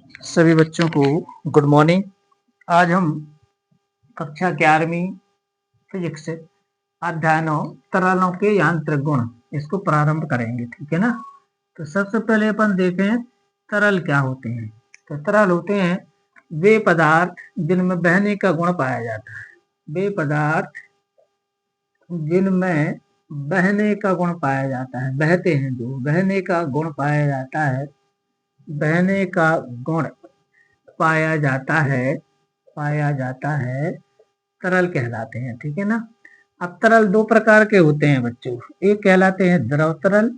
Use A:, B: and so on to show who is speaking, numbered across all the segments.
A: सभी बच्चों को गुड मॉर्निंग। आज हम कक्षा 11वीं फिजिक्स अध्याय 9 तरलों के यांत्रिक गुण इसको प्रारंभ करेंगे। ठीक है ना। तो सबसे पहले अपन देखें तरल क्या होते हैं। तो तरल होते हैं वे पदार्थ जिनमें बहने का गुण पाया जाता है। वे पदार्थ जिनमें बहने का गुण पाया जाता है, बहते हैं, जो बहने का गुण पाया जाता है, बहने का गुण पाया जाता है, तरल कहलाते हैं। ठीक है ना। अब तरल दो प्रकार के होते हैं बच्चों। एक कहलाते हैं द्रव तरल।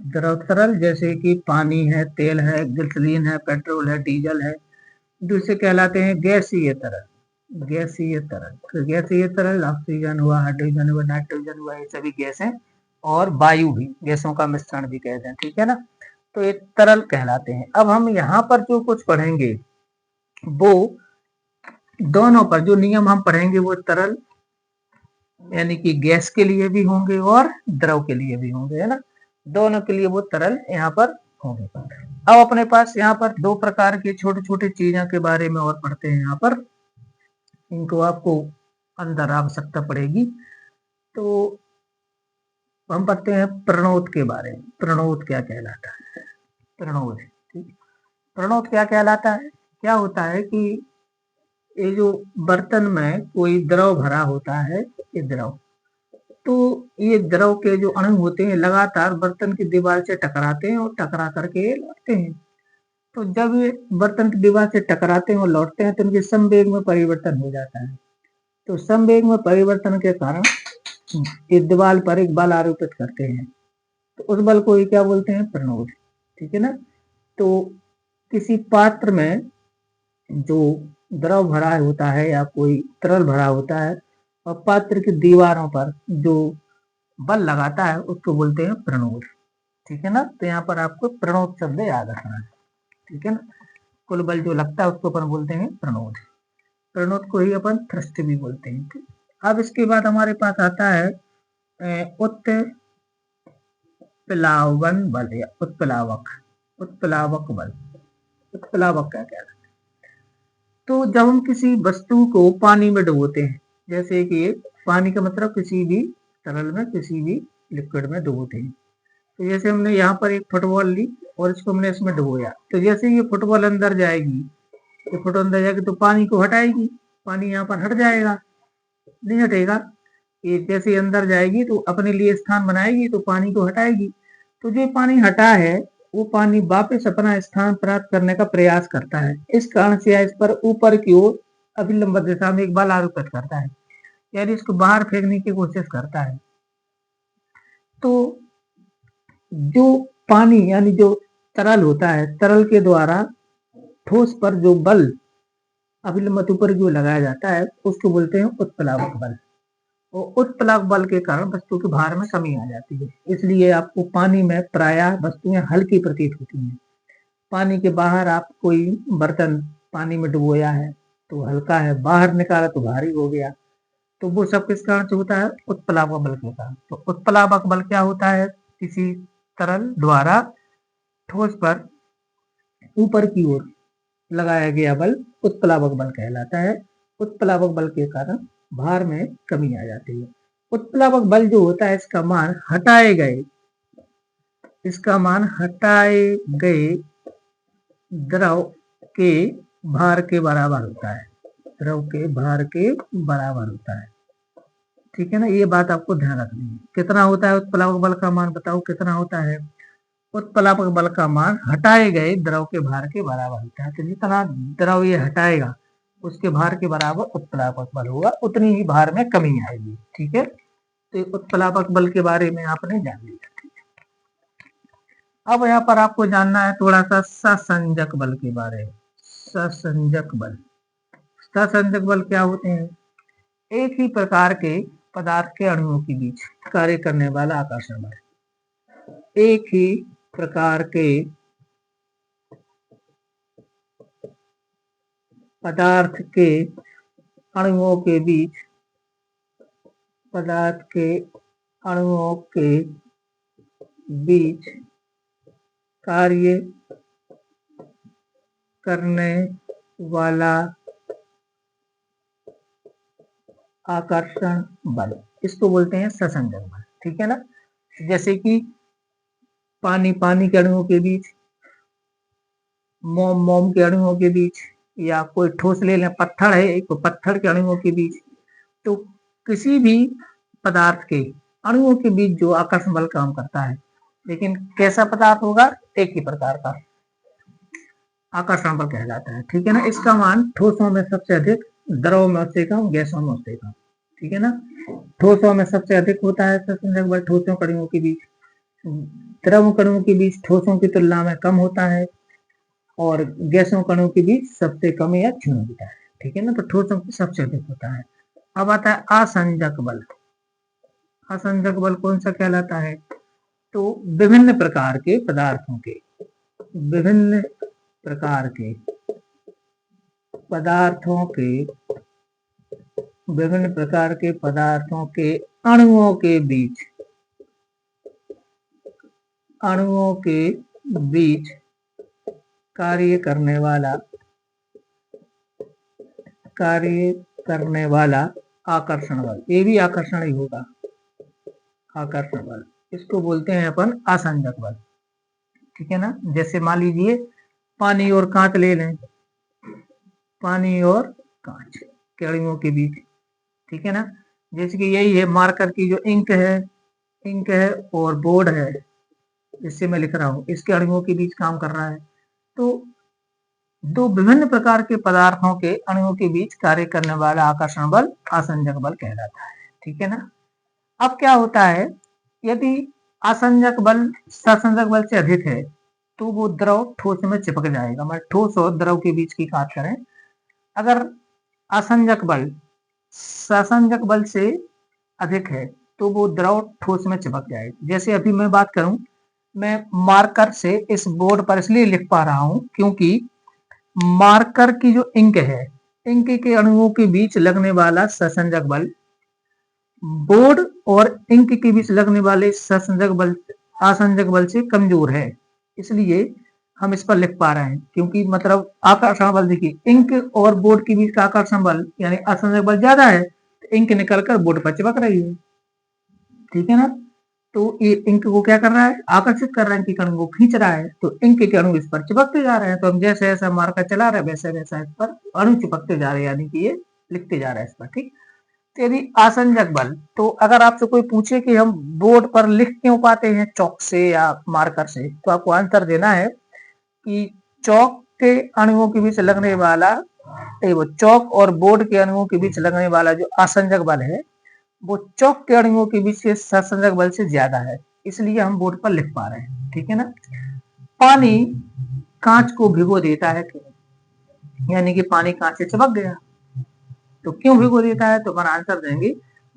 A: द्रव तरल जैसे कि पानी है, तेल है, ग्लिसरीन है, पेट्रोल है, डीजल है। दूसरे कहलाते हैं गैसीय तरल। गैसीय तरल, तो गैसीय तरल ऑक्सीजन हुआ, हाइड्रोजन हुआ, नाइट्रोजन हुआ, ये सभी गैस हैं। और वायु भी, गैसों का मिश्रण भी कहते हैं। ठीक है ना। तो ये तरल कहलाते हैं। अब हम यहाँ पर जो कुछ पढ़ेंगे वो दोनों पर जो नियम हम पढ़ेंगे वो तरल यानी कि गैस के लिए भी होंगे और द्रव के लिए भी होंगे, है ना। दोनों के लिए वो तरल यहाँ पर होंगे। अब अपने पास यहाँ पर दो प्रकार की छोटे छोटे चीजों के बारे में और पढ़ते हैं। यहाँ पर इनको आपको अंदर आवश्यकता पड़ेगी। तो हम पढ़ते हैं प्रणोद के बारे में। प्रणोद क्या कहलाता है। प्रणोद, ठीक। प्रणोद क्या कहलाता है। क्या होता है कि ये जो बर्तन में कोई द्रव भरा होता है, ये द्रव, तो ये द्रव के जो अणु होते हैं लगातार बर्तन की दीवार से टकराते हैं और टकरा करके लौटते हैं। तो जब ये बर्तन की दीवार से टकराते हैं और लौटते हैं तो इनके संवेग में परिवर्तन हो जाता है। तो संवेग में परिवर्तन के कारण ये दीवार पर एक बल आरोपित करते हैं। तो उस बल को ये क्या बोलते हैं, प्रणोद। ठीक है ना। तो किसी पात्र में जो द्रव भरा होता है या कोई तरल भरा होता है और पात्र की दीवारों पर जो बल लगाता है उसको बोलते हैं प्रणोद। ठीक है ना। तो यहाँ पर आपको प्रणोद शब्द याद रखना है। ठीक है ना। कुल बल जो लगता है उसको अपन बोलते हैं प्रणोद। प्रणोद को ही अपन थ्रस्ट भी बोलते हैं। ठीक। अब इसके बाद हमारे पास आता है उत्प्लावन बल या उत्प्लावक। उत्प्लावक बल, उत्प्लावक क्या कहलाता है। तो जब हम किसी वस्तु को पानी में डुबोते हैं, जैसे कि पानी का मतलब किसी भी तरल में, किसी भी लिक्विड में डुबोते हैं। तो जैसे हमने यहाँ पर एक फुटबॉल ली और इसको हमने इसमें डुबोया, तो जैसे ये फुटबॉल अंदर जाएगी, ये फुटबॉल अंदर जाएगी तो पानी को हटाएगी, पानी यहाँ पर हट जाएगा, नहीं हटेगा। ये जैसे अंदर जाएगी तो अपने लिए स्थान बनाएगी तो पानी को हटाएगी। तो जो पानी हटा है वो पानी वापस अपना स्थान प्राप्त करने का प्रयास करता है। इस कारण से इस पर ऊपर की ओर अभिलंब दिशा में एक बल आरोपित करता है, यानी इसको बाहर फेंकने की कोशिश करता है। तो जो पानी यानी जो तरल होता है, तरल के द्वारा ठोस पर जो बल अभिलंब ऊपर की ओर लगाया जाता है उसको बोलते हैं उत्प्लावक बल। और उत्प्लावक बल के कारण वस्तु के भार में कमी आ जाती है। इसलिए आपको पानी में प्रायः वस्तुएं हल्की प्रतीत होती हैं। पानी के बाहर आप कोई बर्तन पानी में डुबोया है तो हल्का है, बाहर निकाला तो भारी हो गया। तो वो सब किस कारण से होता है, उत्प्लावक बल के कारण। तो उत्प्लावक बल क्या होता है, किसी तरल द्वारा ठोस पर ऊपर की ओर लगाया गया बल उत्प्लावक बल कहलाता है। उत्प्लावक बल के कारण भार में कमी आ जाती है। उत्प्लावक बल जो होता है इसका मान हटाए गए द्रव के भार के बराबर होता है। द्रव के भार के बराबर होता है। ठीक है ना। ये बात आपको ध्यान रखनी है। कितना होता है उत्प्लावक बल का मान, बताओ कितना होता है। उत्प्लावक बल का मान हटाए गए द्रव के भार के बराबर होता है। तो जितना द्रव ये हटाएगा उसके भार के बराबर उत्प्लावक बल होगा, उतनी ही भार में कमी आएगी। ठीक है। तो उत्प्लावक बल के बारे में आपने जान लिया। अब यहाँ पर आपको जानना है थोड़ा सा ससंजक बल के बारे में। ससंजक बल, ससंजक बल क्या होते हैं, एक ही प्रकार के पदार्थ के अणुओं के बीच कार्य करने वाला आकर्षण बल। एक ही प्रकार के पदार्थ के अणुओं के बीच, पदार्थ के अणुओं के बीच कार्य करने वाला आकर्षण बल, इसको बोलते हैं ससंजक बल। ठीक है ना। जैसे कि पानी के अणुओं के बीच, मोम के अणुओं के बीच, या कोई ठोस ले लें, पत्थर है एक, पत्थर के अणुओं के बीच। तो किसी भी पदार्थ के अणुओं के बीच जो आकर्षण बल काम करता है, लेकिन कैसा पदार्थ होगा, एक ही प्रकार का आकर्षण बल कहलाता है। ठीक है ना। इसका मान ठोसों में सबसे अधिक, द्रव में उससे कम, गैसों में उससे कम। ठीक है ना। ठोसों में सबसे अधिक होता है ससंजक बल ठोसों कणों के बीच, द्रव कणों के बीच ठोसों की तुलना में कम होता है, और गैसों कणों के बीच सबसे कम या शून्य होता है। ठीक है ना। तो ठोसों की सबसे अधिक होता है। अब आता है असंजक बल। असंजक बल कौन सा कहलाता है, तो विभिन्न प्रकार के पदार्थों के, विभिन्न प्रकार के पदार्थों के, विभिन्न प्रकार के पदार्थों के अणुओं के बीच, अणुओं के बीच कार्य करने वाला आकर्षण बल, ये भी आकर्षण ही होगा, आकर्षण बल, इसको बोलते हैं अपन असंजक बल। ठीक है ना। जैसे मान लीजिए पानी और कांच ले लें, पानी और कांच के अणुओं के बीच। ठीक है ना। जैसे कि यही है मार्कर की जो इंक है और बोर्ड है जिससे मैं लिख रहा हूं, इसके अणुओं के बीच काम कर रहा है। तो दो विभिन्न प्रकार के पदार्थों के अणुओं के बीच कार्य करने वाला आकर्षण बल असंजक बल कहलाता है। ठीक है ना। अब क्या होता है, यदि असंजक बल ससंजक बल से अधिक है तो वो द्रव ठोस में चिपक जाएगा। मैं ठोस और द्रव के बीच की बात करें, अगर असंजक बल ससंजक बल से अधिक है तो वो द्रव ठोस में चिपक जाएगा। जैसे अभी मैं बात करूं, मैं मार्कर से इस बोर्ड पर इसलिए लिख पा रहा हूं क्योंकि मार्कर की जो इंक है, इंक के अणुओं के बीच लगने वाला ससंजक बल बोर्ड और इंक के बीच लगने वाले ससंजक बल, असंजक बल से कमजोर है। इसलिए हम इस पर लिख पा रहे हैं, क्योंकि मतलब आकर्षण बल देखिए, इंक और बोर्ड के बीच का आकर्षण बल यानी असंजक बल ज्यादा है, तो इंक निकलकर बोर्ड पर चिपक रही है। ठीक है ना। तो ये इंक को क्या कर रहा है, आकर्षित कर रहा है, इंक अणु को खींच रहा है, तो इंक के अणु इस पर चिपकते जा रहे हैं। तो हम जैसे जैसा मार्कर चला रहे हैं वैसे वैसा इस पर अणु चिपकते जा रहे हैं, यानी कि ये लिखते जा रहा है इस पर। ठीक। तो यदि असंजक बल, तो अगर आपसे कोई पूछे कि हम बोर्ड पर लिख क्यों पाते हैं चौक से या मार्कर से, तो आपको आंसर देना है कि चौक के अणुओं के बीच लगने वाला, वो चौक और बोर्ड के अणुओं के बीच लगने वाला जो असंजक बल है वो चौक के अणुओं के बीच के ससंजक बल से ज्यादा है, इसलिए हम बोर्ड पर लिख पा रहे हैं। ठीक है ना। पानी कांच को भिगो देता है, यानी कि पानी कांच से चिपक गया। तो क्यों भिगो देता है, तो अपन आंसर देंगे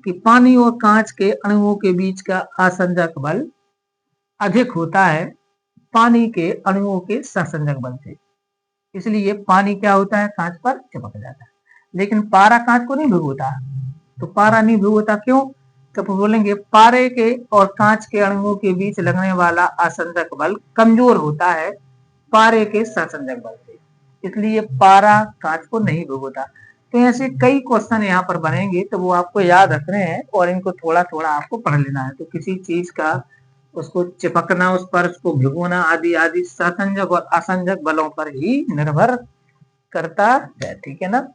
A: कि पानी और कांच के अणुओं के बीच का असंजक बल अधिक होता है पानी के अणुओं के ससंजक बल से, इसलिए पानी क्या होता है, कांच पर चिपक जाता है। लेकिन पारा कांच को नहीं भिगोता। तो पारा नहीं भिगोता क्यों, तो बोलेंगे पारे के और कांच के अणुओं के बीच लगने वाला असंजक बल कमजोर होता है पारे के ससंजक बल से, इसलिए पारा कांच को नहीं भिगोता। तो ऐसे कई क्वेश्चन यहाँ पर बनेंगे, तो वो आपको याद रखने हैं और इनको थोड़ा थोड़ा आपको पढ़ लेना है। तो किसी चीज का उसको चिपकना, उस पर उसको भिगोना आदि आदि ससंजक और असंजक बलों पर ही निर्भर करता है। ठीक है ना।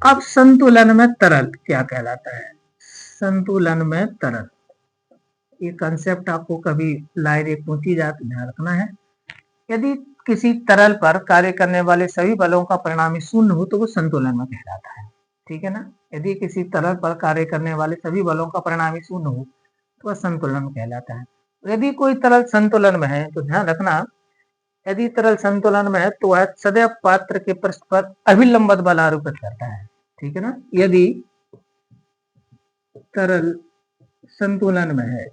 A: अब संतुलन में तरल क्या कहलाता है, संतुलन में तरल, ये कंसेप्ट आपको कभी लाइन एक पूछी जाए तो ध्यान रखना है। यदि किसी तरल पर कार्य करने वाले सभी बलों का परिणामी शून्य हो तो वो संतुलन में कहलाता है। ठीक है ना। यदि किसी तरल पर कार्य करने वाले सभी बलों का परिणामी शून्य हो तो वह संतुलन में कहलाता है। यदि कोई तरल संतुलन में है तो ध्यान रखना, यदि तरल संतुलन में है तो वह सदैव पात्र के पृष्ठ पर अभिलंबित बल आरोपित करता है। ठीक है ना। यदि तरल संतुलन में है,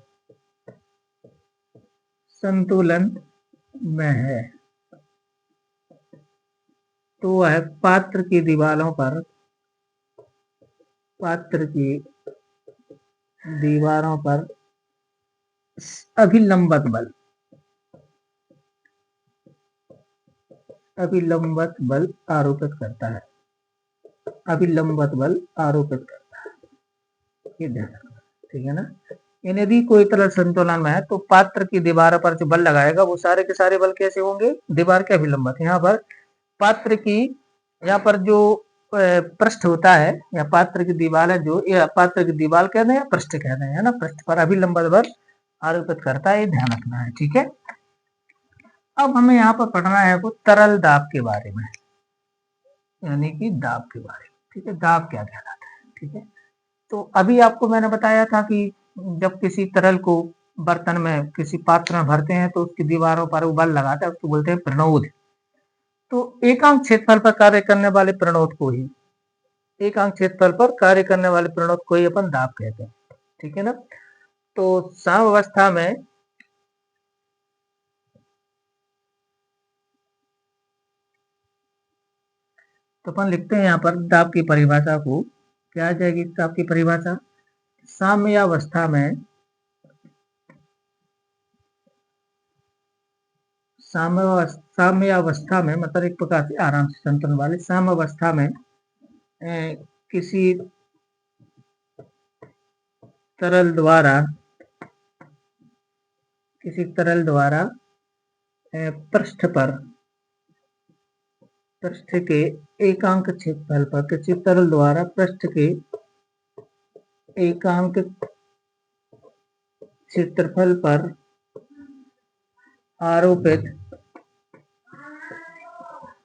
A: संतुलन में है तो वह पात्र की दीवारों पर, पात्र की दीवारों पर अभिलंबित बल, अभिलंबत बल आरोपित करता है, अभिलंबत बल आरोपित करता है, ये ध्यान रखना, ठीक है ना। यदि कोई तरल संतुलन में है तो पात्र की दीवार पर जो बल लगाएगा वो सारे के सारे बल कैसे होंगे, दीवार के अभिलंबत। यहाँ पर पात्र की, यहाँ पर जो पृष्ठ होता है या पात्र की दीवार है, जो या पात्र की दीवार कहते हैं या पृष्ठ कहते हैं, है ना, पृष्ठ पर अभिलंबत बल आरोपित करता है, ये ध्यान रखना है, ठीक है। अब हमें यहाँ पर पढ़ना है वो तरल दाब के बारे में, यानी कि दाब के बारे में, ठीक है, दाब क्या कहलाता है, ठीक है। तो अभी आपको मैंने बताया था कि जब किसी तरल को बर्तन में, किसी पात्र में भरते हैं तो उसकी दीवारों पर वो बल लगाता है, उसको बोलते हैं प्रणोद। तो एकांक क्षेत्रफल पर कार्य करने वाले प्रणोद को ही, एकांक क्षेत्रफल पर कार्य करने वाले प्रणोद को ही अपन दाब कहते हैं, ठीक है ना। तो साम्यावस्था में तो अपन लिखते हैं यहाँ पर दाब की परिभाषा को, क्या आ जाएगी दाब की परिभाषा, साम्यावस्था में, साम्यावस्था में मतलब एक प्रकार से आराम से संतुलन वाले, साम्यावस्था में किसी तरल द्वारा, किसी तरल द्वारा पृष्ठ पर, पृष्ठ के एकांक क्षेत्रफल पर, किसी तरल द्वारा पृष्ठ के एकांक क्षेत्रफल पर आरोपित,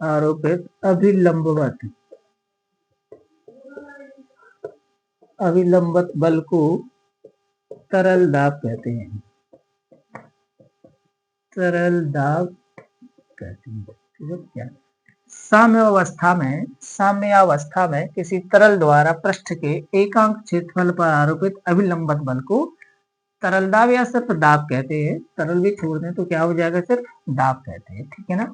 A: आरोपित अभिलंबवत, अभिलंबत बल को तरल दाब कहते हैं, तरल दाब कहते हैं, ठीक है। क्या साम्यावस्था में, साम्यावस्था में किसी तरल द्वारा पृष्ठ के एकांक क्षेत्रफल पर आरोपित अभिलंबत बल को तरल दाब या सिर्फ दाब कहते हैं, तरल भी छोड़ दें तो क्या हो जाएगा, सिर्फ दाब कहते हैं, ठीक है ना।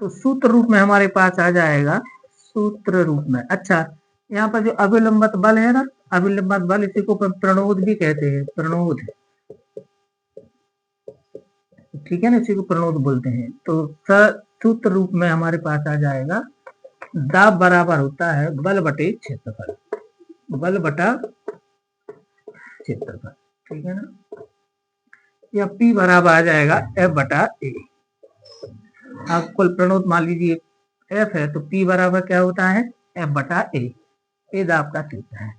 A: तो सूत्र रूप में हमारे पास आ जाएगा, सूत्र रूप में। अच्छा, यहाँ पर जो अभिलंबत बल है ना, अभिलंबत बल, इसी को प्रणोद भी कहते हैं, प्रणोद, ठीक है ना, इसी को प्रणोद बोलते हैं। तो सूत्र रूप में हमारे पास आ जाएगा, दाब बराबर होता है बल बटे क्षेत्रफल, बल बटा क्षेत्रफल, ठीक है ना। या P बराबर आ जाएगा F बटा A। आप कुल प्रणोद मान लीजिए F है तो P बराबर क्या होता है, F बटा A, ये दाब का सूत्र है।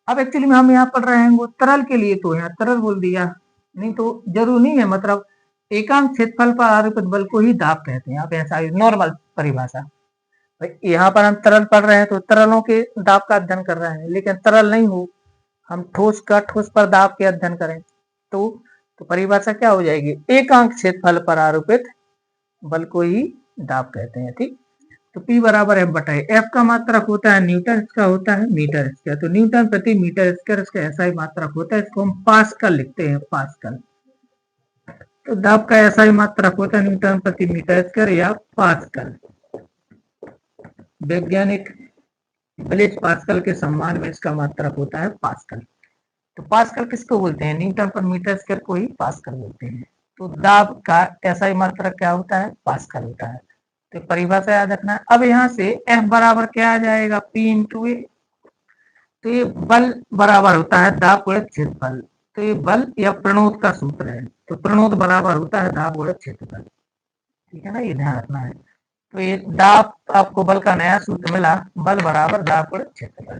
A: अब एक्चुअली में हम यहाँ पढ़ रहे हैं वो तरल के लिए, तो यहाँ तरल बोल दिया, नहीं तो जरूर नहीं है, मतलब एकांक क्षेत्रफल पर आरोपित बल को ही दाब कहते हैं, आप ऐसा नॉर्मल परिभाषा। यहाँ पर हम तरल पढ़ रहे हैं तो तरलों के दाब का अध्ययन कर रहे हैं, लेकिन तरल नहीं हो, हम ठोस का, ठोस पर दाब के अध्ययन करें तो परिभाषा क्या हो जाएगी, एकांक क्षेत्रफल पर आरोपित बल को ही दाब कहते हैं, ठीक। तो P बराबर F बटा F का मात्रक होता है न्यूटन, इसका होता है मीटर स्क्वायर, तो न्यूटन प्रति मीटर स्क्वायर इसका ऐसा ही मात्रक होता है, इसको हम पास्कल लिखते हैं, पास्कल। तो दाब का ऐसा ही मात्रक होता है न्यूटन प्रति मीटर स्क्वायर या पास्कल। वैज्ञानिक ब्लेज पास्कल के सम्मान में इसका मात्रक होता है पास्कल। तो पास्कल किसको बोलते हैं, न्यूटन पर मीटर स्क्वायर को ही पास्कल बोलते हैं। तो दाब का ऐसा ही मात्रक क्या होता है, पास्कल होता है। तो परिभाषा याद रखना है। अब यहाँ से F बराबर क्या आ जाएगा, P इंटू ए। तो ये बल बराबर होता है दाब गुणित क्षेत्रफल, तो ये बल या प्रणोद का सूत्र है, तो प्रणोद बराबर होता है दाब गुणित क्षेत्रफल, ठीक है ना, ये ध्यान रखना है। तो ये दाब, आपको बल का नया सूत्र मिला, बल बराबर दाब गुणित क्षेत्रफल,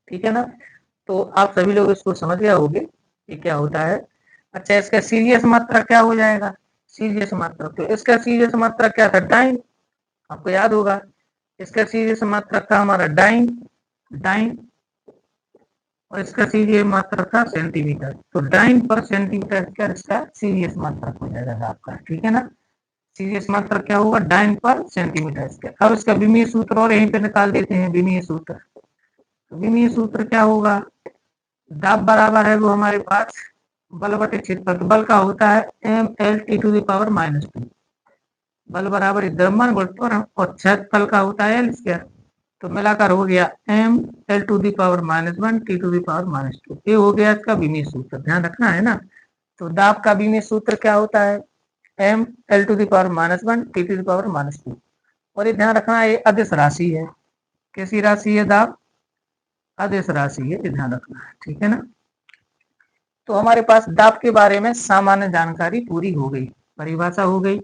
A: ठीक है ना। तो आप सभी लोग इसको समझ गए होंगे कि क्या होता है। अच्छा, इसका सीरियस मात्रा क्या हो जाएगा, सीरियस मात्रा, तो इसका सीरियस मात्रा क्या था, डाइन, आपको याद होगा, इसका सीरियस मात्रा था हमारा डाइन, डाइन, और इसका सीरियस मात्रा था सेंटीमीटर, तो डाइन पर सेंटीमीटर स्क्वायर इसका सीरियस मात्रा हो जाएगा आपका, ठीक है ना। सीरियस मात्रा क्या होगा, डाइन पर सेंटीमीटर स्क्वायर। अब इसका विमीय सूत्र और यहीं पे निकाल देते हैं, विमीय सूत्र। विमीय सूत्र क्या होगा, दाब बराबर है वो हमारे पास बल बटे क्षेत्रफल, बल का होता है mL टू द पावर -2, बल बराबर द्रव्यमान गुणोत्तर और क्षेत्रफल का होता है L स्क्वायर, तो मिलाकर हो गया mL to the power -1 T to the power -2, ये हो गया इसका विमीय सूत्र, ध्यान रखना है ना। तो दाब का विमीय सूत्र क्या होता है, mL to the power -1 T to the power -2, और ये ध्यान रखना ये अदिश राशि है। कैसी राशि है दाब? अदिश राशि है, ये ध्यान रखना है, ठीक है ना। तो हमारे पास दाब के बारे में सामान्य जानकारी पूरी हो गई, परिभाषा हो गई,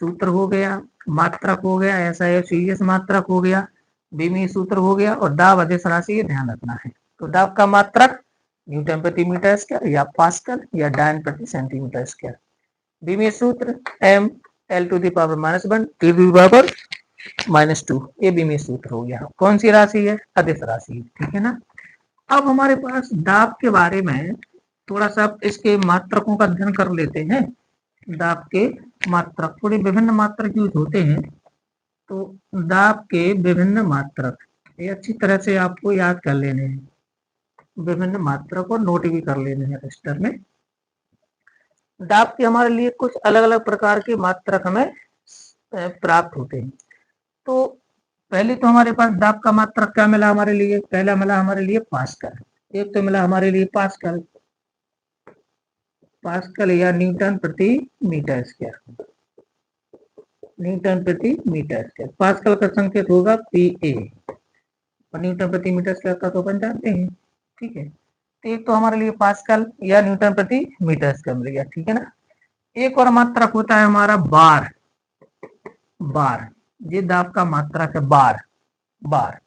A: सूत्र हो गया, मात्रक हो गया, ऐसा है मात्रक हो गया, बीमीय सूत्र हो गया और दाब अदिश राशि, ये ध्यान रखना है। तो दाब का मात्रक न्यूटन प्रति मीटर स्क्वायर या पास्कल या डायन प्रति सेंटीमीटर स्क्वायर। बीमीय सूत्र m l to the power -1 t to the power -2, ये बीमीय सूत्र हो गया। कौन सी राशि है? अदिश राशि, ठीक है ना। अब हमारे पास दाब के बारे में थोड़ा सा इसके मात्रकों का अध्ययन कर लेते हैं। दाब के मात्रक, थोड़े विभिन्न मात्रक यूज होते हैं, तो दाब के विभिन्न मात्रक ये अच्छी तरह से आपको याद कर लेने हैं। विभिन्न मात्रक और नोट भी कर लेने हैं रजिस्टर में। दाब के हमारे लिए कुछ अलग अलग प्रकार के मात्रक हमें प्राप्त होते हैं। तो पहले तो हमारे पास दाब का मात्रक क्या मिला हमारे लिए? पहला मिला हमारे लिए पास्कल। एक तो मिला हमारे लिए पास्कल, पास्कल या न्यूटन प्रति मीटर स्क्वायर, न्यूटन प्रति मीटर स्क्वायर। पास्कल का संकेत होगा PA और न्यूटन प्रति मीटर स्क्वायर का तो अपन जानते हैं, ठीक है। तो एक तो हमारे लिए पास्कल या न्यूटन प्रति मीटर स्क्वायर मिल गया, ठीक है ना। एक और मात्रक होता है हमारा बार। बार, ये दाब का मात्रक है बार। बार,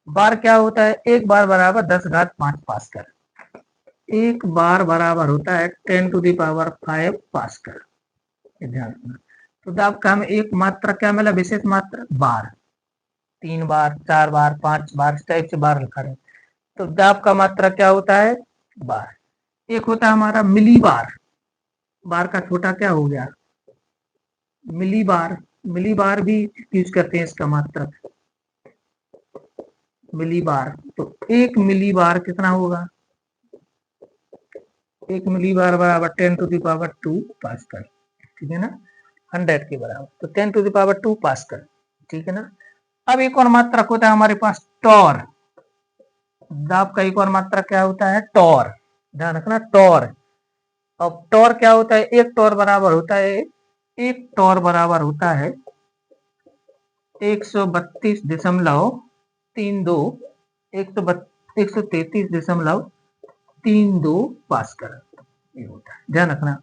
A: बार क्या होता है? एक बार बराबर 10⁵ पास्कल। एक बार बराबर होता है 10⁵ पास्कल, ध्यान रखना। तो दाब का हमें एक मात्रक क्या मिला? विशेष मात्रक बार। 3 बार, 4 बार, 5 बार, इस टाइप से बार लिखा है। तो दाब का मात्रक क्या होता है? बार। एक होता है हमारा मिली बार। बार का छोटा क्या हो गया? मिली बार। मिली बार भी यूज करते हैं इसका मात्रक, मिली बार। तो 1 मिली बार कितना होगा? 1 मिली बार बराबर 10⁵2 पास्कल, ठीक है ना, 100 के बराबर। तो 10⁵2 पास्कल, ठीक है ना। अब एक और मात्रक होता है हमारे पास टॉर। दाब का एक और मात्रक क्या होता है? टॉर, ध्यान रखना, टॉर। अब टॉर क्या होता है? एक टॉर बराबर होता है, एक टॉर बराबर होता है 132.32 133.32 पास्कल, ये होता है, ध्यान रखना।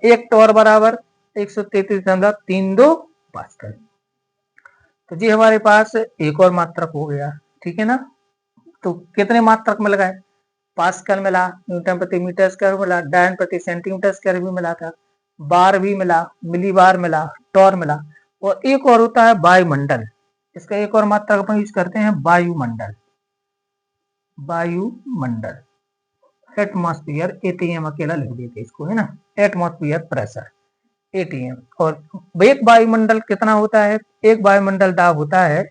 A: एक टॉर बराबर 133.32 पास्कल। तो जी हमारे पास एक और मात्रक हो गया, ठीक है ना। तो कितने मात्रक मिल गए? पास्कल मिला, न्यूटन प्रति मीटर स्क्वायर मिला, डायन प्रति सेंटीमीटर स्क्वायर भी मिला था, बार भी मिला, मिली बार मिला, टॉर मिला, और एक और होता है वायुमंडल। इसका एक और मात्रक अपन यूज करते हैं वायुमंडल। वायुमंडल, एटमॉस्फेयर, ATM अकेला लिख देते इसको, है ना, एटमॉस्फेयर प्रेशर, ATM। और एक वायुमंडल कितना होता है? एक वायुमंडल दाब होता है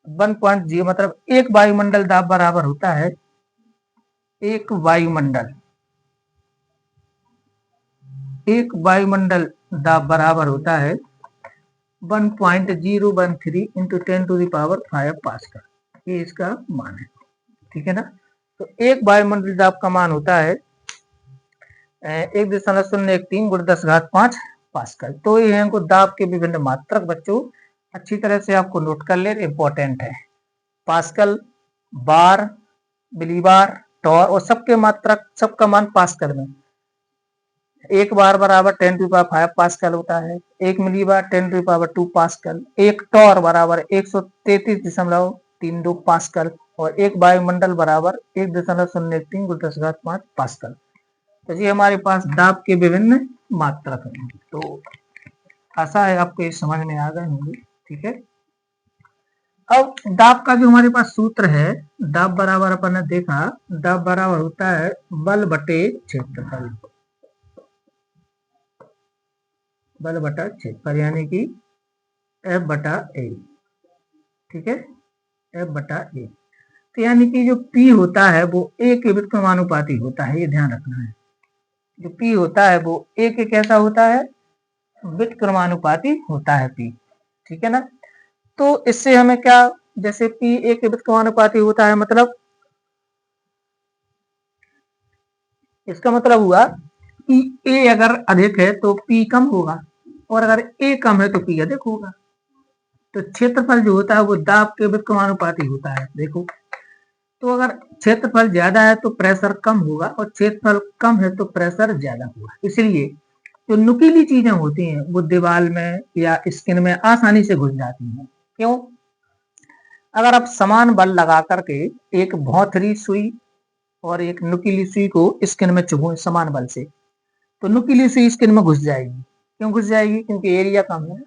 A: 1.0, मतलब एक वायुमंडल दाब बराबर होता है, एक वायुमंडल दाब बराबर होता है 1.013 इंटू 10⁵ पास्कल, ये इसका मान है, ठीक है ना। तो एक वायुमंडल दाब का मान होता है 1.013 × 10⁵5 पास्कल। तो ये है दाब के विभिन्न मात्रक, बच्चों अच्छी तरह से आपको नोट कर ले, इंपॉर्टेंट है। पास्कल, बार, मिलीबार, टॉर, और सबके मात्रक, सबका मान पास्कल में। एक बार बराबर 10⁵ पास्कल होता है, एक मिली बार 10⁵2 पास्कल, एक टॉर बराबर 133.32 पास्कल, और एक वायुमंडल बराबर 1.013 × 10⁵5 पास्कल। तो ये हमारे पास दाब के विभिन्न मात्रक हैं। तो आशा है आपको ये समझ में आ गए होंगे, ठीक है। अब दाब का जो हमारे पास सूत्र है, दाब बराबर अपन ने देखा, दाब बराबर होता है बल बटे क्षेत्रफल, बल बटा क्षेत्रफल, यानी कि F/A, ठीक है, F/A। तो यानी कि जो P होता है वो A के व्युत्क्रमानुपाती होता है, ये ध्यान रखना है। जो P होता है वो A के कैसा होता है? व्युत्क्रमानुपाती होता है P, ठीक है ना। तो इससे हमें क्या, जैसे P A के व्युत्क्रमानुपाती होता है, मतलब इसका मतलब हुआ कि A अगर अधिक है तो P कम होगा, और अगर A कम है तो P अधिक होगा। तो क्षेत्रफल जो होता है वो दाब के व्युत्क्रमानुपाती होता है। देखो, तो अगर क्षेत्रफल ज्यादा है तो प्रेशर कम होगा और क्षेत्रफल कम है तो प्रेशर ज्यादा होगा। इसलिए जो नुकीली चीजें होती हैं वो दीवार में या स्किन में आसानी से घुस जाती हैं। क्यों? अगर आप समान बल लगा करके एक भौंथरी सुई और एक नुकीली सुई को स्किन में चुभो समान बल से, तो नुकीली सुई स्किन में घुस जाएगी। क्यों घुस जाएगी? क्योंकि एरिया कम है।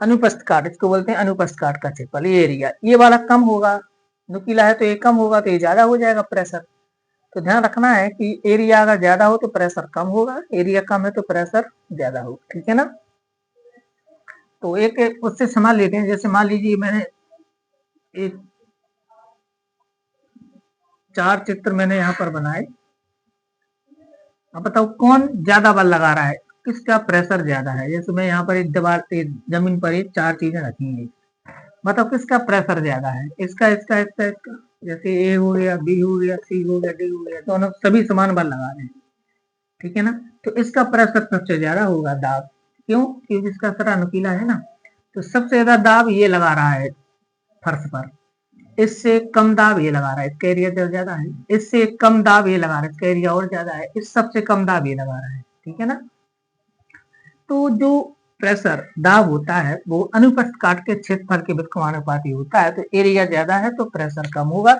A: अनुप्रस्थ काट, इसको बोलते हैं अनुप्रस्थ काट का क्षेत्रफल, ये एरिया ये वाला कम होगा, नुकीला है तो ये कम होगा, तो ये ज्यादा हो जाएगा प्रेशर। तो ध्यान रखना है कि एरिया अगर ज्यादा हो तो प्रेशर कम होगा, एरिया कम है तो प्रेशर ज्यादा होगा। ठीक है ना? तो एक उससे संभाल लेते हैं। जैसे मान लीजिए मैंने एक 4 चित्र मैंने यहाँ पर बनाए। अब बताओ कौन ज्यादा बल लगा रहा है, किसका प्रेशर ज्यादा है। जैसे मैं यहाँ पर एक दीवार जमीन पर एक 4 चीजें रखी हैं, बताओ किसका प्रेशर ज्यादा है, इसका इसका इसका इसका। जैसे ए हो गया, बी हो गया, सी हो गया, डी हो गया, दोनों सभी समान बल लगा रहे हैं। ठीक है ना? तो इसका प्रेशर सबसे ज्यादा होगा, दाब। क्यों? क्योंकि इसका सरा नुकीला है ना। तो सबसे ज्यादा दाब ये लगा रहा है फर्श पर, इससे कम दाब ये लगा रहा है, इसका एरिया ज्यादा है। इससे कम दाब ये लगा रहा है, इसका एरिया और ज्यादा है। इस सबसे कम दाब ये लगा रहा है। ठीक है ना? तो जो प्रेशर दाब होता है वो अनुप्रस्थ काट के क्षेत्रफल के व्युत्क्रमानुपाती होता है। तो एरिया ज्यादा है तो प्रेशर कम होगा,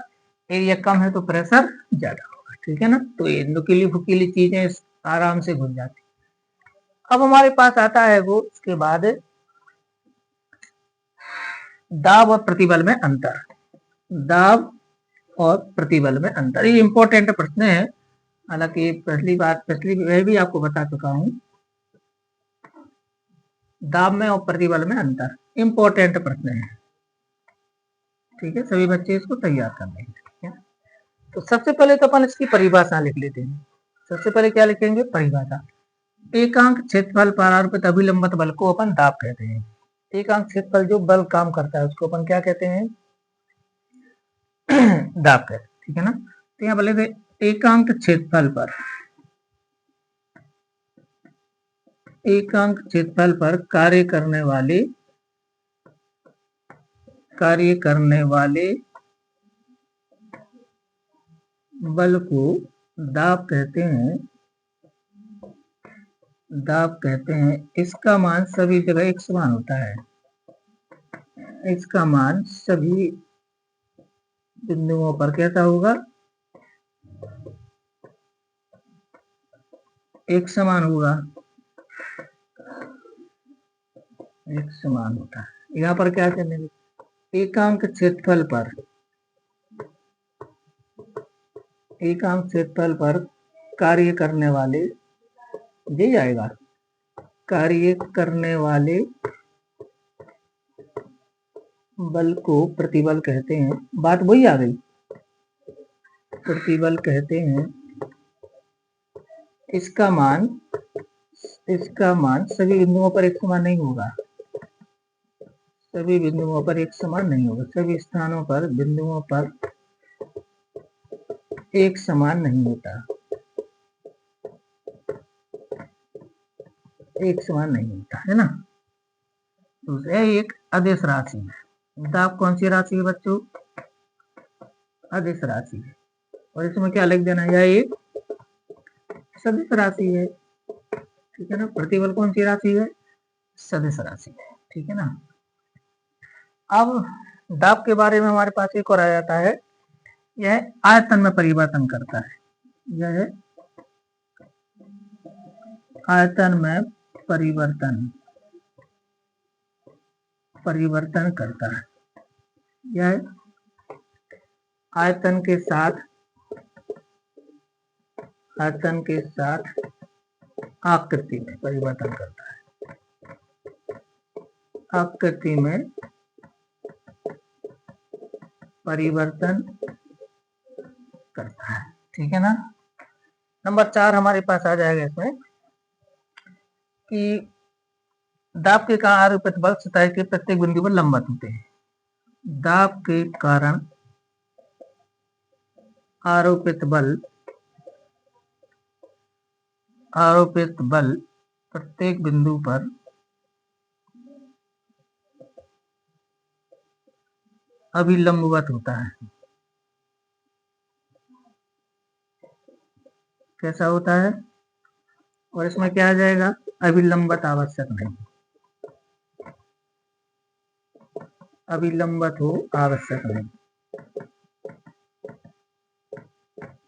A: एरिया कम है तो प्रेशर ज्यादा होगा। ठीक है ना? तो ये नुकीली फुकीली चीजें आराम से घुल जाती। अब हमारे पास आता है वो इसके बाद दाब और प्रतिबल में अंतर। दाब और प्रतिबल में अंतर, ये इंपॉर्टेंट प्रश्न है। हालांकि पिछली मैं भी आपको बता चुका हूं। दाब में और प्रतिबल में अंतर इंपॉर्टेंट प्रश्न है। ठीक है, सभी बच्चे इसको तैयार कर लेंगे। ठीक है, तो सबसे पहले तो अपन इसकी परिभाषा लिख लेते हैं। सबसे पहले क्या लिखेंगे? परिभाषा। एकांक क्षेत्रफल पर आरोपित अभिलंबित बल को अपन दाब कहते हैं। एकांक क्षेत्रफल जो बल काम करता है उसको अपन क्या कहते हैं? दाब कहते हैं। ठीक है ना? तो यहाँ बोले एकांक क्षेत्रफल पर, एकांक क्षेत्रफल पर कार्य करने वाले बल को दाब कहते हैं। दाब कहते हैं। इसका मान सभी जगह एक समान होता है। इसका मान सभी बिंदुओं पर कैसा होगा? एक समान होगा। एक समान होता है। यहाँ पर क्या करेंगे? एकांक क्षेत्रफल पर, एकांक क्षेत्रफल पर कार्य करने वाले, यही आएगा, कार्य करने वाले बल को प्रतिबल कहते हैं। बात वही आ गई, प्रतिबल कहते हैं। इसका मान सभी बिंदुओं पर एक समान नहीं होगा। सभी बिंदुओं पर एक समान नहीं होगा। सभी स्थानों पर बिंदुओं पर एक समान नहीं होता। एक समान नहीं होता है ना? दूसरा एक अदिश राशि है। दाब कौन सी राशि है बच्चों? अदिश राशि है। और इसमें क्या लिख देना? यह एक सदिश राशि है। ठीक है ना? प्रतिबल कौन सी राशि है? सदिश राशि है। ठीक है ना? अब दाब के बारे में हमारे पास एक और आ जाता है, यह आयतन में परिवर्तन करता है। यह आयतन में परिवर्तन करता है। यह आयतन के साथ आकृति में परिवर्तन करता है। आकृति में परिवर्तन करता है। ठीक है ना? नंबर 4 हमारे पास आ जाएगा इसमें कि दाब के कारण आरोपित बल सतह के प्रत्येक बिंदु पर लंबवत होते हैं। दाब के कारण आरोपित बल प्रत्येक बिंदु पर अभिलंबवत होता है। कैसा होता है? और इसमें क्या आ जाएगा? अभिलंबत आवश्यक नहीं, अभिलंबत हो आवश्यक नहीं,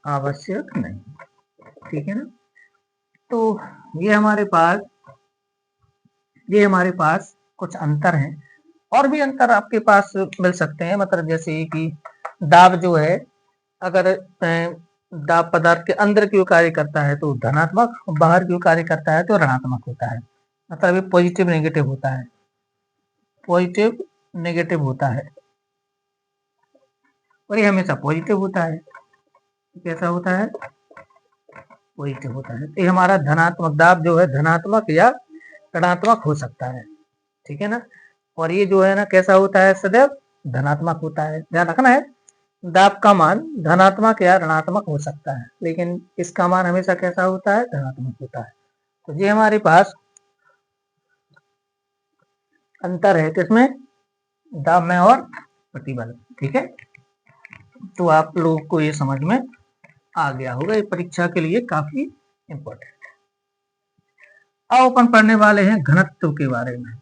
A: आवश्यक नहीं, ठीक है ना। तो ये हमारे पास कुछ अंतर हैं। और भी अंतर आपके पास मिल सकते हैं, मतलब जैसे कि दाब जो है, अगर दाब पदार्थ के अंदर क्यों कार्य करता है तो धनात्मक, बाहर क्यों कार्य करता है तो ऋणात्मक होता है। मतलब ये पॉजिटिव नेगेटिव होता है, पॉजिटिव नेगेटिव होता है, और ये हमेशा पॉजिटिव होता है। कैसा होता है? पॉजिटिव होता है। तो ये हमारा धनात्मक दाब जो है धनात्मक या ऋणात्मक हो सकता है, ठीक है ना। और ये जो है ना कैसा होता है? सदैव धनात्मक होता है। ध्यान रखना है, दाब का मान धनात्मक या ऋणात्मक हो सकता है, लेकिन इसका मान हमेशा कैसा होता है? धनात्मक होता है। तो ये हमारे पास अंतर है किसमें? दाब में और प्रतिबल, ठीक है। तो आप लोगों को ये समझ में आ गया होगा, ये परीक्षा के लिए काफी इंपॉर्टेंट है। अब अपन पढ़ने वाले हैं घनत्व के बारे में।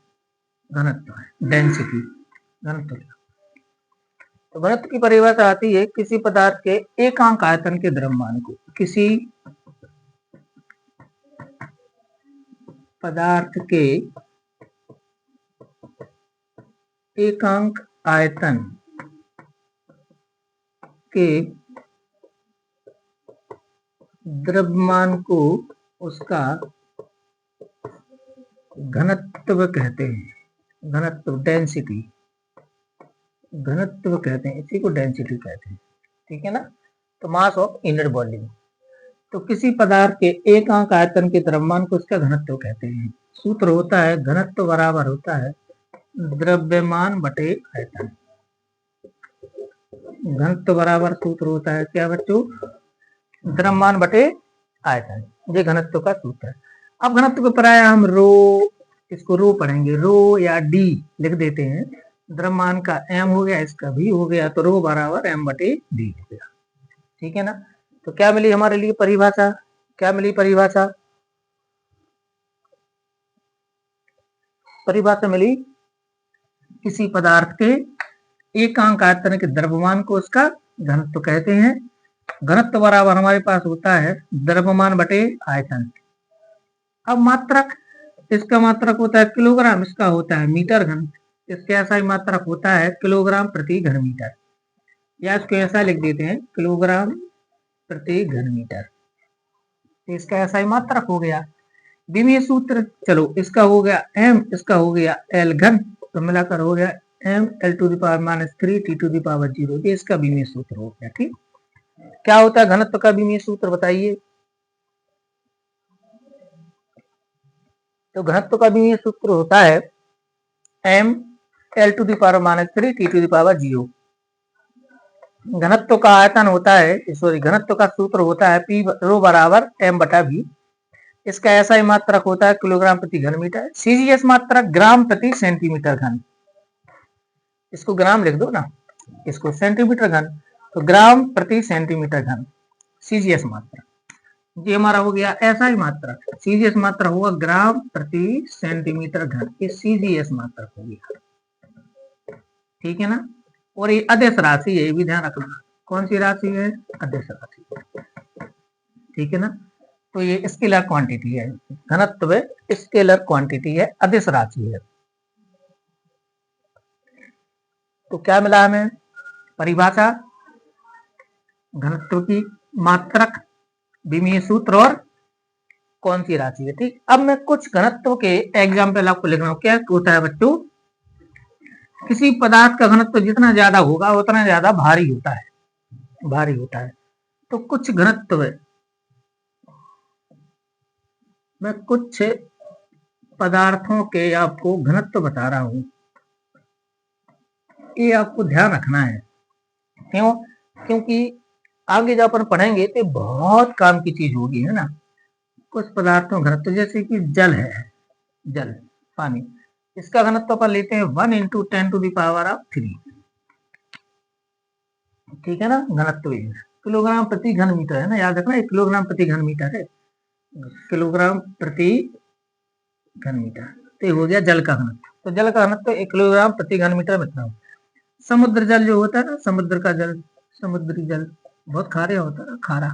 A: घनत्व है डेंसिटी, घनत्व। तो घनत्व की परिभाषा आती है किसी पदार्थ के एकांक आयतन के द्रव्यमान को, किसी पदार्थ के एकांक आयतन के द्रव्यमान को उसका घनत्व कहते हैं। घनत्व, डेंसिटी, घनत्व कहते हैं, इसी को डेंसिटी कहते हैं, ठीक है ना। तो मास ऑफ इनर बॉडी, तो किसी पदार्थ के एकांक आयतन के द्रव्यमान को उसका घनत्व कहते हैं। सूत्र होता है घनत्व बराबर होता है द्रव्यमान बटे आयतन। घनत्व बराबर सूत्र होता है क्या बच्चों? द्रव्यमान बटे आयतन, ये घनत्व का सूत्र है। अब घनत्व को प्राय हम रो, इसको रो पढ़ेंगे, रो या डी लिख देते हैं। द्रव्यमान का एम हो गया, इसका भी हो गया, तो रो बराबर एम बटे डी हो गया, ठीक है ना। तो क्या मिली हमारे लिए परिभाषा? क्या मिली परिभाषा? परिभाषा मिली किसी पदार्थ के एकांक आयतन के द्रव्यमान को उसका घनत्व कहते हैं। घनत्व बराबर हमारे पास होता है द्रव्यमान बटे आयतन। अब मात्रक, इसका मात्रक होता है किलोग्राम, इसका होता है मीटर घन। इसके ऐसा ही मात्रक होता है किलोग्राम प्रति घन मीटर, या इसको ऐसा लिख देते हैं किलोग्राम प्रति घन मीटर। इसका ऐसा ही मात्रक हो गया। विमीय सूत्र, चलो इसका हो गया एम, इसका हो गया एल घन, तो मिलाकर हो गया M L to the power -3 T to the power 0। ये इसका विमीय सूत्र हो गया, ठीक। क्या होता है घनत्व का विमीय सूत्र बताइए? तो घनत्व का विमीय सूत्र होता है M L to the power -3 T to the power 0। घनत्व का आयतन होता है, सॉरी, घनत्व का सूत्र होता है पी रो बराबर एम बटा वी। इसका ऐसा ही मात्रक होता है किलोग्राम प्रति घन मीटर। सीजीएस मात्रक ग्राम प्रति सेंटीमीटर घन, इसको ग्राम लिख दो ना, इसको सेंटीमीटर घन, तो ग्राम प्रति सेंटीमीटर घन सीजीएस मात्रक। ये हमारा हो गया ऐसा ही मात्रक, सीजीएस मात्रक होगा ग्राम प्रति सेंटीमीटर घन, ये सीजीएस मात्रक हो गया, ठीक है ना। और ये अदिश राशि है, ये भी ध्यान रखना। कौन सी राशि है? अदिश राशि, ठीक है ना। तो ये स्केलर क्वांटिटी है, घनत्व स्केलर क्वांटिटी है, अदिश राशि है। तो क्या मिला हमें परिभाषा? घनत्व की मात्रक, विमीय सूत्र और कौन सी राशि है, ठीक। अब मैं कुछ घनत्व के एग्जाम्पल आपको लिख रहा हूं। क्या होता है बच्चों? किसी पदार्थ का घनत्व जितना ज्यादा होगा उतना ज्यादा भारी होता है, भारी होता है। तो कुछ घनत्व, मैं कुछ पदार्थों के आपको घनत्व बता रहा हूं, ये आपको ध्यान रखना है। क्यों? क्योंकि आगे जब अपन पढ़ेंगे तो बहुत काम की चीज होगी, है ना। कुछ पदार्थों घनत्व, जैसे कि जल है, जल, पानी, इसका घनत्व अपन लेते हैं 1 × 10⁻³ ठीक है ना, घनत्व किलोग्राम प्रति घन मीटर है ना, याद रखना, किलोग्राम प्रति घन मीटर है, किलोग्राम प्रति घन मीटर। तो हो गया जल का घनत्व। तो जल का घनत्व 1 किलोग्राम प्रति घन मीटर में इतना होता है। समुद्र जल जो होता है ना, समुद्र का जल, समुद्री जल बहुत खारे होता है ना, खारा।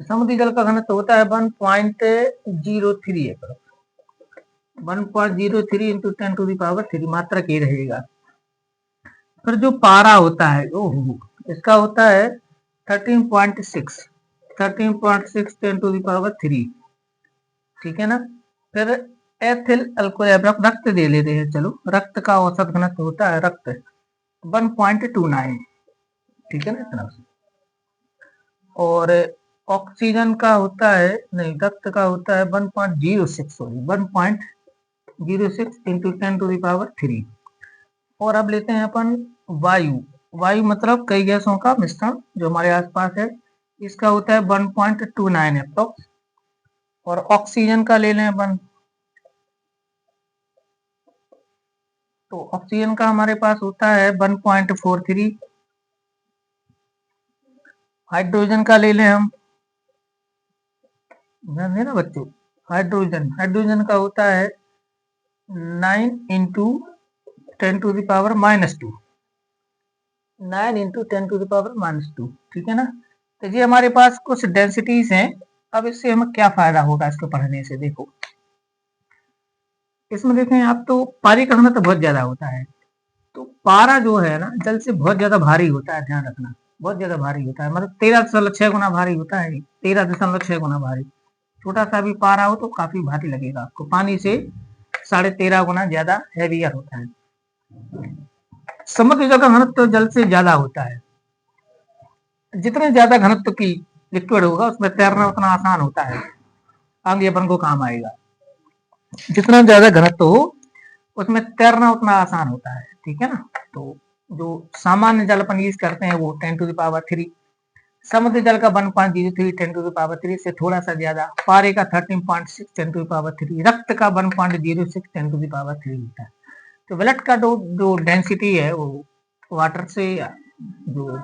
A: तो समुद्री जल का घनत्व होता है 1.03 है, 1.03 इंटू 10⁻³ मात्रक ये रहेगा। फिर जो पारा होता है ओहो, इसका होता है 13.6 10⁻³ ठीक है ना। फिर एथिल अल्कोहल, रक्त दे लेते हैं, चलो रक्त का औसत घनत्व होता है, रक्त 1.29 ठीक है ना, इतना। और ऑक्सीजन का होता है, नहीं, रक्त का होता है 1.06, सॉरी 1.06 इंटू 10⁻³ और अब लेते हैं अपन वायु। वायु मतलब कई गैसों का मिश्रण जो हमारे आसपास है, इसका होता है 1.29 अप्रोक्स। और ऑक्सीजन का ले लें अपन, तो ऑक्सीजन का हमारे पास होता है 1.43। हाइड्रोजन का ले लें हम, ध्यान देना बच्चों, हाइड्रोजन का होता है 9 इंटू 10⁻², 9 इंटू 10⁻², ठीक है ना। तो ये हमारे पास कुछ डेंसिटीज हैं। अब इससे हमें क्या फायदा होगा इसको पढ़ने से, देखो इसमें देखें आप, तो पारी का घनत्व बहुत ज्यादा होता है। तो पारा जो है ना, जल से बहुत ज्यादा भारी होता है, ध्यान रखना, बहुत ज्यादा भारी होता है, मतलब 13.6 गुना भारी होता है, 13.6 गुना भारी। छोटा सा भी पारा हो तो काफी भारी लगेगा आपको, पानी से 13.5 गुना ज्यादा हैवियर होता है। समुद्र जल का घनत्व जल से ज्यादा होता है। जितने ज्यादा घनत्व की लिक्विड होगा उसमें तैरना उतना आसान होता है, आगे अपन को काम आएगा। जितना ज्यादा घनत्व हो उसमें तैरना उतना आसान होता है, ठीक है ना। तो जो सामान्य जल अपन यूज करते हैं वो 10⁻³ समुद्र जल का 1.03 10⁻³ से थोड़ा सा ज्यादा, पारे का 13.6 10⁻³, रक्त का 1.06 10⁻³ होता है। तो ब्लड का जो डेंसिटी है वो वाटर से, जो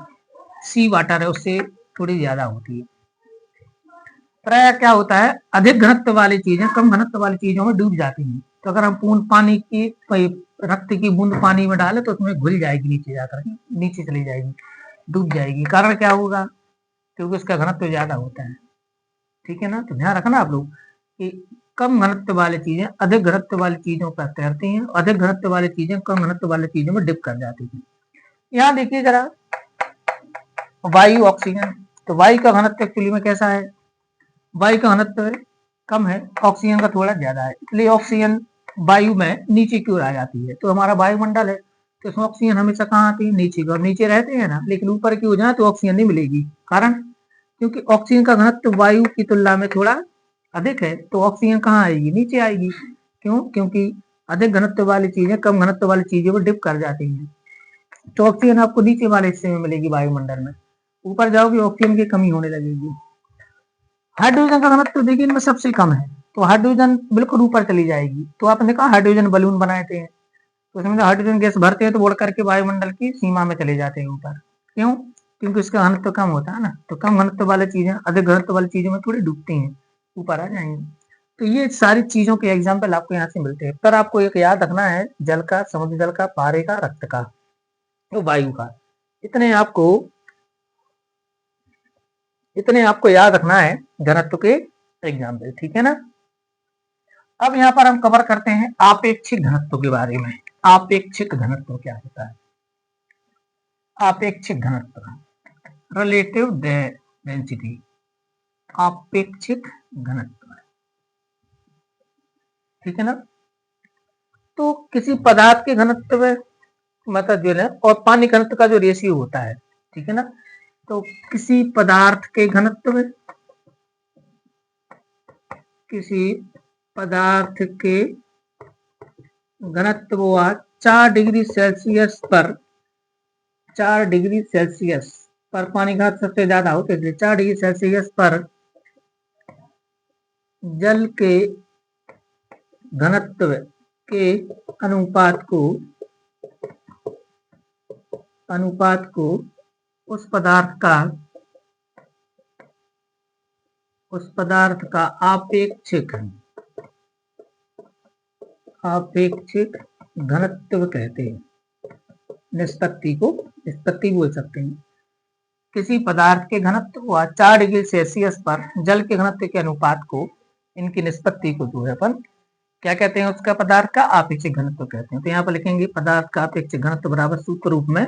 A: सी वाटर है उससे थोड़ी ज्यादा होती है। प्राय क्या होता है, अधिक घनत्व वाली चीजें कम घनत्व वाली चीजों में डूब जाती हैं। तो अगर हम पानी की रक्त की बूंद पानी में डालें तो उसमें घुल जाएगी, नीचे जाकर नीचे चली जाएगी, डूब जाएगी। कारण क्या होगा, क्योंकि उसका घनत्व ज्यादा होता है, ठीक है ना। तो ध्यान रखना आप लोग कि कम घनत्व वाली चीजें अधिक घनत्व वाली चीजों पर तैरती हैं, अधिक घनत्व वाली चीजें कम घनत्व वाली चीजों में डिप कर जाती हैं। यहाँ देखिए जरा, वायु ऑक्सीजन, तो वायु का घनत्व एक्चुअली में कैसा है, वायु का घनत्व कम है, ऑक्सीजन का थोड़ा ज्यादा है, इसलिए ऑक्सीजन वायु में नीचे की ओर आ जाती है। तो हमारा वायुमंडल है तो इसमें ऑक्सीजन हमेशा कहाँ आती है, नीचे की ओर, नीचे रहते हैं ना, लेकिन ऊपर की ओर जाए तो ऑक्सीजन नहीं मिलेगी। कारण क्योंकि ऑक्सीजन का घनत्व वायु की तुलना में थोड़ा अधिक है, तो ऑक्सीजन कहाँ आएगी, नीचे आएगी। क्यों, क्योंकि अधिक घनत्व वाली चीजें कम घनत्व वाली चीजों को डिप कर जाती हैं, तो ऑक्सीजन आपको नीचे वाले हिस्से में मिलेगी वायुमंडल में। ऊपर जाओगे ऑक्सीजन की कमी होने लगेगी। हाइड्रोजन का घनत्व देखिए इनमें सबसे कम है, तो हाइड्रोजन बिल्कुल ऊपर चली जाएगी। तो आपने कहा हाइड्रोजन बलून बनाए थे, तो उसमें हाइड्रोजन गैस भरते हैं तो उड़ करके वायुमंडल की सीमा में चले जाते हैं ऊपर। क्यों, क्योंकि उसका घनत्व कम होता है ना, तो कम घनत्व वाली चीजें अधिक घनत्व वाली चीजों में थोड़ी डूबती हैं, ऊपर आ जाएंगी। तो ये सारी चीजों के एग्जाम्पल आपको यहाँ से मिलते हैं। पर आपको एक याद रखना है, जल का, समुद्र जल का, पारे का, रक्त का, तो वायु का, इतने आपको याद रखना है घनत्व के एग्जाम्पल, ठीक है ना। अब यहाँ पर हम कवर करते हैं आपेक्षिक घनत्व के बारे में। आपेक्षिक घनत्व क्या होता है, आपेक्षिक घनत्व, रिलेटिव डेंसिटी, आपेक्षिक घनत्व, ठीक है ना। तो किसी पदार्थ के घनत्व मतलब जो है, और पानी घनत्व का जो रेशियो होता है, ठीक है ना। तो किसी पदार्थ के घनत्व, किसी पदार्थ के घनत्व 4 डिग्री सेल्सियस पर, 4 डिग्री सेल्सियस पर पानी का सबसे ज्यादा हो, तो इसलिए 4 डिग्री सेल्सियस पर जल के घनत्व के अनुपात को उस पदार्थ का आपेक्षिक घनत्व कहते हैं। निष्पत्ति बोल सकते हैं। किसी पदार्थ के घनत्व व 4 डिग्री सेल्सियस पर जल के घनत्व के अनुपात को, इनकी निष्पत्ति को जो है अपन क्या कहते हैं, उसका पदार्थ का आपेक्षिक घनत्व कहते हैं। तो यहाँ पर लिखेंगे पदार्थ का आपेक्षिक घनत्व बराबर सूत्र रूप में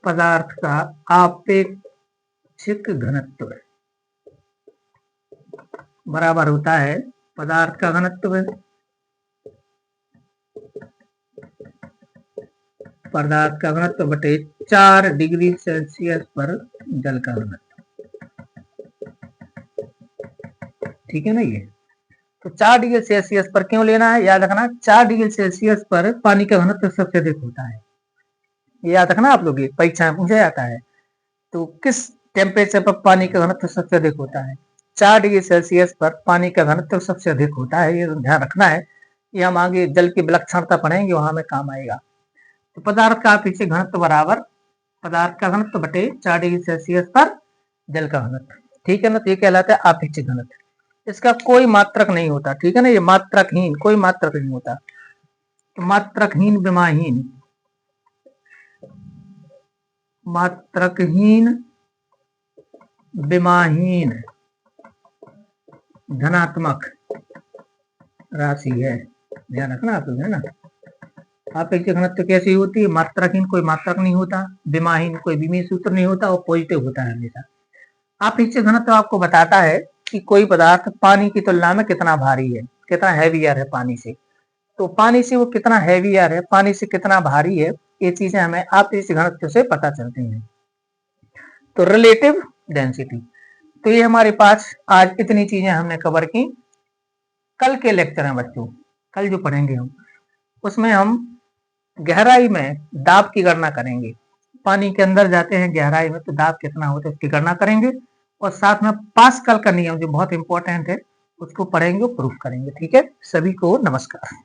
A: पदार्थ का आपेक्षिक घनत्व बराबर होता है पदार्थ का घनत्व बटे 4 डिग्री सेल्सियस पर जल का घनत्व। ठीक है ना। ये तो 4 डिग्री सेल्सियस पर क्यों लेना है, याद रखना 4 डिग्री सेल्सियस पर पानी का घनत्व सबसे अधिक होता है। याद रखना आप लोग, परीक्षा में पूछा जाता है। तो किस टेम्परेचर पर पानी का घनत्व सबसे अधिक होता है? 4 डिग्री सेल्सियस पर पानी का घनत्व सबसे अधिक होता है। ये ध्यान रखना है, ये हम आगे जल की विलक्षणता पढ़ेंगे, वहां में काम आएगा। तो पदार्थ का आपेक्षिक घनत्व बराबर पदार्थ का घनत्व बटे 4 डिग्री सेल्सियस पर जल का घनत्व। ठीक है ना। तो ये कहलाता है आपेक्षिक घनत्व। इसका कोई मात्रक नहीं होता। ठीक है ना। ये मात्रकहीन, कोई मात्रक नहीं होता। तो मात्रकहीन विमाहीन धनात्मक राशि है। ध्यान रखना आप लोग, है ना। आपेक्षिक घनत्व कैसी होती है? मात्रकहीन, कोई मात्रक नहीं होता। विमाहीन, कोई विमीय सूत्र नहीं होता। और पॉजिटिव होता है हमेशा। आपेक्षिक घनत्व आपको बताता है कि कोई पदार्थ पानी की तुलना में कितना भारी है, कितना हैवियर है पानी से। तो पानी से वो कितना हैवियर है, पानी से कितना भारी है, ये चीजें हमें आपेक्षिक घनत्व से पता चलती हैं। तो रिलेटिव डेंसिटी। तो ये हमारे पास आज इतनी चीजें हमने कवर की। कल के लेक्चर में बच्चों, कल जो पढ़ेंगे हम, उसमें हम गहराई में दाब की गणना करेंगे। पानी के अंदर जाते हैं गहराई में, तो दाब कितना होता है उसकी गणना करेंगे। और साथ में पास्कल का नियम जो बहुत इंपॉर्टेंट है, उसको पढ़ेंगे, प्रूफ करेंगे। ठीक है। सभी को नमस्कार।